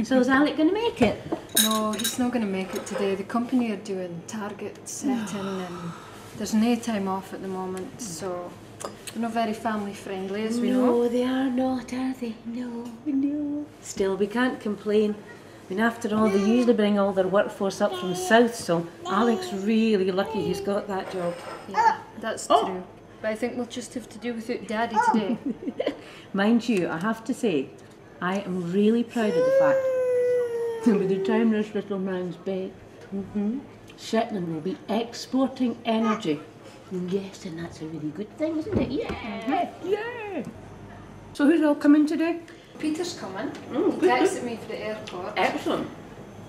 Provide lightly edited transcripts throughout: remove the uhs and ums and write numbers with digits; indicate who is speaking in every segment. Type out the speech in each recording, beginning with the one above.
Speaker 1: So is Alec going to make it?
Speaker 2: No, he's not going to make it today. The company are doing target setting and there's no time off at the moment, so they're not very family friendly, as we know.
Speaker 1: No, they are not, are they? No, no. Still, we can't complain. I mean, after all, they usually bring all their workforce up from south, so Alec's really lucky he's got that job.
Speaker 2: Yeah, that's true. But I think we'll just have to do without Daddy today.
Speaker 1: Mind you, I have to say, I am really proud of the fact that by the time this little man's big, Shetland will be exporting energy. Yes, and that's a really good thing, isn't it? Yeah, yeah. So who's all coming today?
Speaker 2: Peter's coming. He texted me for the airport.
Speaker 1: Excellent.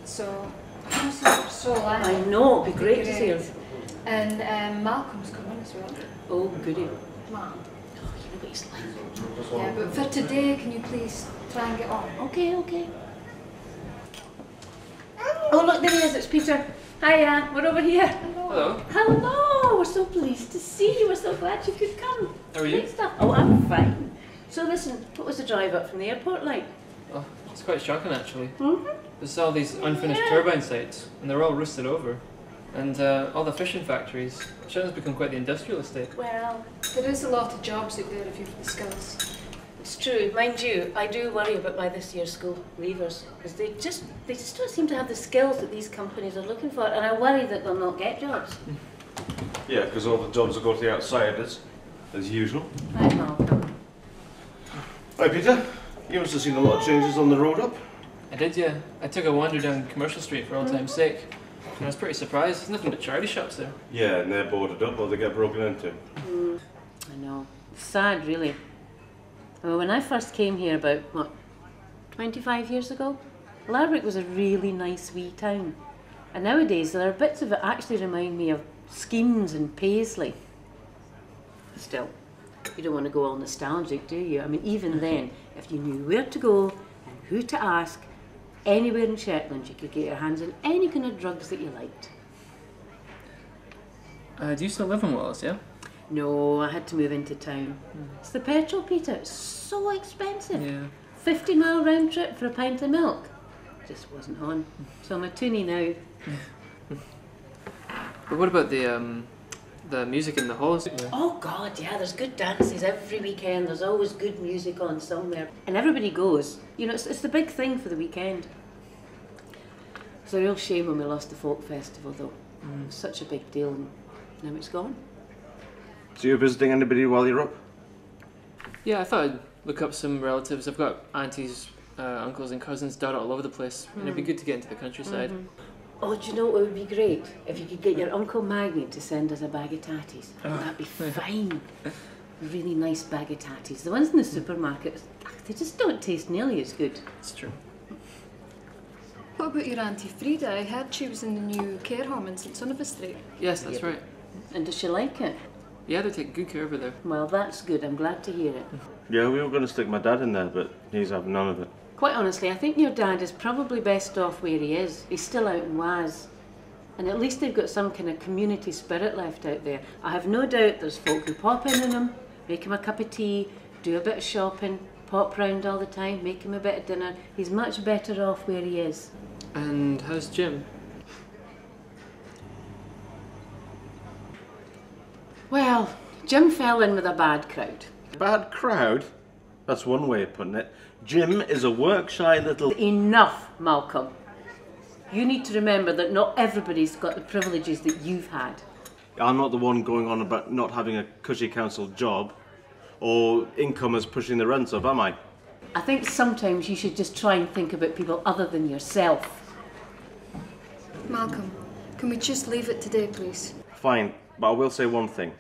Speaker 2: So I haven't seen him for so long.
Speaker 1: I know, it'd be great to see her.
Speaker 2: And Malcolm's coming as well.
Speaker 1: Oh, goody.
Speaker 2: Mom.
Speaker 1: Oh, you know what he's like.
Speaker 2: Yeah, but for today, can you please try and get on?
Speaker 1: Okay, okay. Oh, look, there he is, it's Peter. Hiya, we're over here.
Speaker 3: Hello.
Speaker 1: Hello, we're so pleased to see you. We're so glad you could come.
Speaker 3: How are you?
Speaker 1: Great stuff. Oh, I'm fine. So listen, what was the drive up from the airport like?
Speaker 3: Oh, it's quite shocking actually. There's all these unfinished turbine sites, and they're all roosted over. And all the fishing factories. Shetland's become quite the industrial estate.
Speaker 1: Well,
Speaker 2: there is a lot of jobs out there if you've the skills.
Speaker 1: it's true. Mind you, I do worry about my this year's school leavers, because they just don't seem to have the skills that these companies are looking for, and I worry that they'll not get jobs.
Speaker 4: Yeah, because all the jobs will go to the outsiders, as usual.
Speaker 1: Right, Malcolm.
Speaker 4: Hi, Peter. You must have seen a lot of changes on the road up.
Speaker 3: I did, yeah. I took a wander down Commercial Street for old time's sake. And I was pretty surprised. There's nothing but charity shops there.
Speaker 4: Yeah, and they're boarded up or they get broken into.
Speaker 1: I know. It's sad, really. Well, when I first came here about, 25 years ago, Lardwick was a really nice wee town. And nowadays, there are bits of it actually remind me of Schemes and Paisley. Still, you don't want to go all nostalgic, do you? I mean, even then, if you knew where to go and who to ask, anywhere in Shetland you could get your hands on any kind of drugs that you liked.
Speaker 3: Do you still live in Wallace, yeah?
Speaker 1: No, I had to move into town. It's the petrol, Peter. It's so expensive.
Speaker 3: Yeah.
Speaker 1: 50-mile round trip for a pint of milk. Just wasn't on. So I'm a toonie now.
Speaker 3: But what about the music in the halls?
Speaker 1: Oh God, yeah, there's good dances every weekend. There's always good music on somewhere. And everybody goes. You know, it's the big thing for the weekend. It's a real shame when we lost the folk festival though. It was such a big deal and now it's gone.
Speaker 4: So you're visiting anybody while you're up?
Speaker 3: Yeah, I thought I'd look up some relatives. I've got aunties, uncles and cousins dotted all over the place. And it'd be good to get into the countryside.
Speaker 1: Oh, do you know what would be great? If you could get your Uncle Maggie to send us a bag of tatties. That'd be fine. A really nice bag of tatties. The ones in the supermarket, they just don't taste nearly as good.
Speaker 3: It's true.
Speaker 2: What about your Auntie Frida? I heard she was in the new care home in St Sunniva Street.
Speaker 3: Yes, that's right.
Speaker 1: And does she like it?
Speaker 3: Yeah, they take good care of her there.
Speaker 1: Well, that's good. I'm glad to hear it.
Speaker 4: Yeah, we were going to stick my dad in there, but he's having none of it.
Speaker 1: Quite honestly, I think your dad is probably best off where he is. He's still out in Waz. And at least they've got some kind of community spirit left out there. I have no doubt there's folk who pop in on him, make him a cup of tea, do a bit of shopping, pop round all the time, make him a bit of dinner. He's much better off where he is.
Speaker 3: And how's Jim?
Speaker 1: Well, Jim fell in with a bad crowd.
Speaker 4: Bad crowd? That's one way of putting it. Jim is a work-shy little...
Speaker 1: Enough, Malcolm. You need to remember that not everybody's got the privileges that you've had.
Speaker 4: I'm not the one going on about not having a cushy council job or incomers pushing the rents up, am I?
Speaker 1: I think sometimes you should just try and think about people other than yourself.
Speaker 2: Malcolm, can we just leave it today, please?
Speaker 4: Fine, but I will say one thing.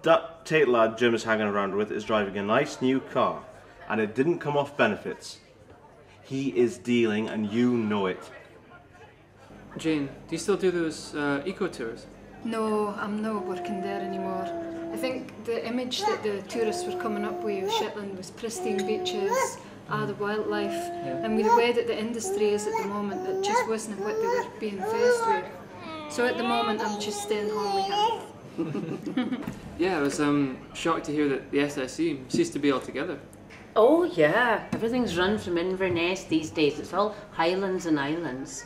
Speaker 4: That Tate lad Jim is hanging around with is driving a nice new car, and it didn't come off benefits. He is dealing, and you know it.
Speaker 3: Jane, do you still do those eco tours?
Speaker 2: No, I'm not working there anymore. I think the image that the tourists were coming up with of Shetland was pristine beaches, the wildlife, and with the way that the industry is at the moment, it just wasn't what they were being faced with. So at the moment, I'm just staying home with him.
Speaker 3: Yeah, I was shocked to hear that the SSE ceased to be altogether.
Speaker 1: Oh yeah, everything's run from Inverness these days. It's all highlands and islands.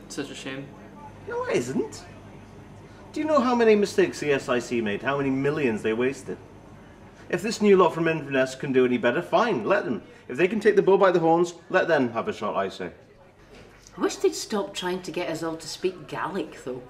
Speaker 3: Such a shame.
Speaker 4: No, it isn't. Do you know how many mistakes the SIC made? How many millions they wasted? If this new lot from Inverness can do any better, fine, let them. If they can take the bull by the horns, let them have a shot, I say.
Speaker 1: I wish they'd stop trying to get us all to speak Gaelic though.